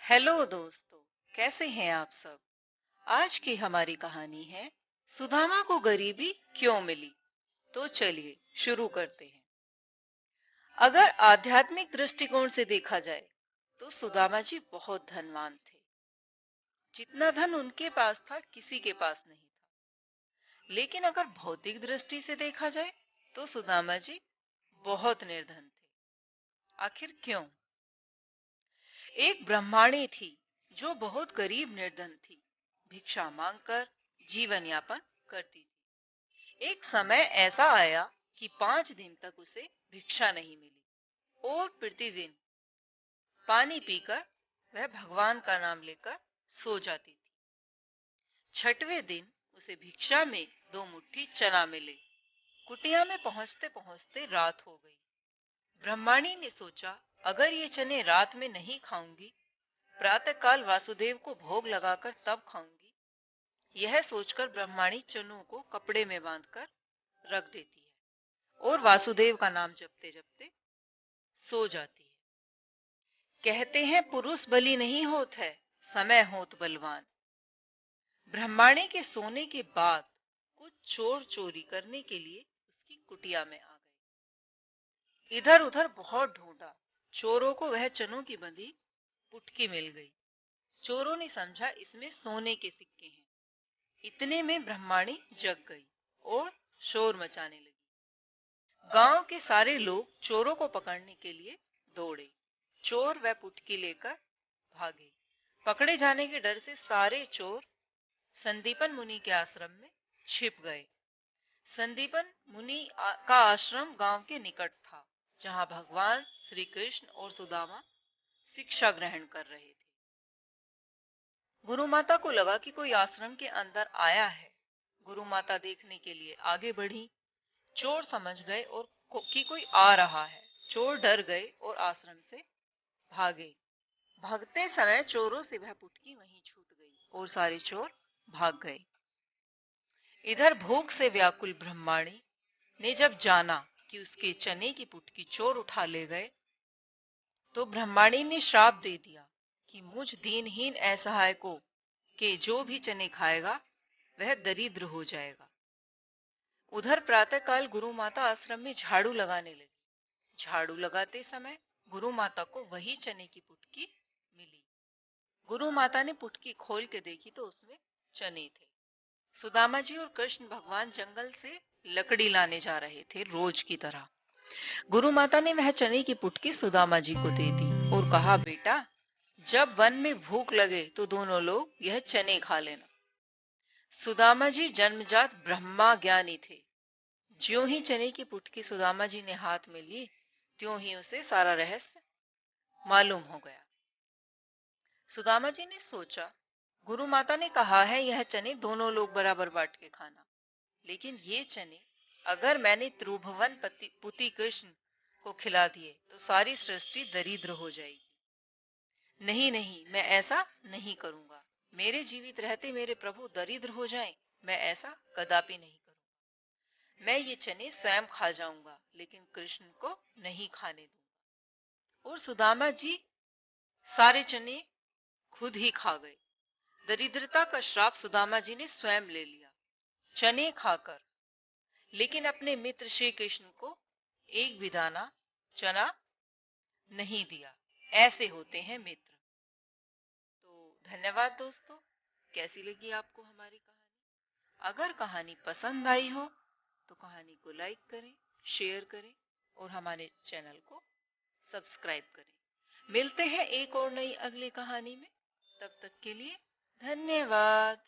Hello दोस्तों, कैसे हैं आप सब। आज की हमारी कहानी है सुदामा को गरीबी क्यों मिली। तो चलिए शुरू करते हैं। अगर आध्यात्मिक दृष्टिकोण से देखा जाए तो सुदामा जी बहुत धनवान थे। जितना धन उनके पास था किसी के पास नहीं था। लेकिन अगर भौतिक दृष्टि से देखा जाए तो सुदामा जी बहुत निर्धन थे। आखिर क्यों? एक ब्राह्मणी थी जो बहुत गरीब निर्धन थी। भिक्षा मांगकर जीवन यापन करती थी। एक समय ऐसा आया कि 5 दिन तक उसे भिक्षा नहीं मिली और प्रतिदिन पानी पीकर वह भगवान का नाम लेकर सो जाती थी। छठवें दिन उसे भिक्षा में 2 मुट्ठी चना मिले। कुटिया में पहुंचते पहुंचते रात हो गई। ब्रह्मणी ने सोचा, अगर ये चने रात में नहीं खाऊंगी, प्रातःकाल वासुदेव को भोग लगाकर तब खाऊंगी। यह सोचकर ब्रह्मणी चनों को कपड़े में बांधकर रख देती है और वासुदेव का नाम जपते जपते सो जाती है। कहते हैं पुरुष बलि नहीं होत है, समय होत बलवान। ब्रह्मणी के सोने के बाद कुछ चोर चोरी करने के लिए उसकी कुटिया में आ गए। इधर उधर बहुत ढूंढा। चोरों को वह चनों की बंधी पुटकी मिल गई। चोरों ने समझा इसमें सोने के सिक्के हैं। इतने में ब्रह्मणी जग गई और शोर मचाने लगी। गांव के सारे लोग चोरों को पकड़ने के लिए दौड़े। चोर वह पुटकी लेकर भागे। पकड़े जाने के डर से सारे चोर संदीपन मुनि के आश्रम में छिप गए। संदीपन मुनि का आश्रम गांव के निकट था, जहां भगवान श्री कृष्ण और सुदामा शिक्षा ग्रहण कर रहे थे। गुरु माता को लगा कि कोई आश्रम के अंदर आया है। गुरु माता देखने के लिए आगे बढ़ी। चोर समझ गए और कि कोई आ रहा है। चोर डर गए और आश्रम से भागे। भागते समय चोरों से वह पुटकी वहीं छूट गई और सारे चोर भाग गए। इधर भूख से व्याकुल ब्रह्मणी ने जब जाना कि उसके चने की पुटकी चोर उठा ले गए, तो ब्रह्मणी ने श्राप दे दिया कि मुझ दीनहीन असहाय को के जो भी चने खाएगा वह दरिद्र हो जाएगा। उधर प्रातःकाल गुरु माता आश्रम में झाड़ू लगाने लगी। झाड़ू लगाते समय गुरु माता को वही चने की पुटकी मिली। गुरु माता ने पुटकी खोल के देखी तो उसमें चने थे। सुदामा जी और कृष्ण भगवान जंगल से लकड़ी लाने जा रहे थे रोज की तरह। गुरु माता ने वह चने की पुटकी सुदामा जी को दे दी और कहा, बेटा, जब वन में भूख लगे तो दोनों लोग यह चने खा लेना। सुदामा जी जन्मजात ब्रह्मा ज्ञानी थे। ज्यों ही चने की पुटकी सुदामा जी ने हाथ में ली, त्यों ही उसे सारा रहस्य मालूम हो गया। सुदामा जी ने सोचा, गुरु माता ने कहा है यह चने दोनों लोग बराबर बांट के खाना, लेकिन ये चने अगर मैंने त्रिभुवन पुति कृष्ण को खिला दिए तो सारी सृष्टि दरिद्र हो जाएगी। नहीं नहीं, मैं ऐसा नहीं करूंगा। मेरे जीवित रहते मेरे प्रभु दरिद्र हो जाएं, मैं ऐसा कदापि नहीं करूंगा। मैं ये चने स्वयं खा जाऊंगा, लेकिन कृष्ण को नहीं खाने दूंगा। और सुदामा जी सारे चने खुद ही खा गए। दरिद्रता का श्राप सुदामा जी ने स्वयं ले लिया चने खाकर, लेकिन अपने मित्र श्री कृष्ण को एक भी दाना चना नहीं दिया। ऐसे होते हैं मित्र। तो धन्यवाद दोस्तों। कैसी लगी आपको हमारी कहानी? अगर कहानी पसंद आई हो तो कहानी को लाइक करें, शेयर करें और हमारे चैनल को सब्सक्राइब करें। मिलते हैं एक और नई अगली कहानी में। तब तक के लिए धन्यवाद।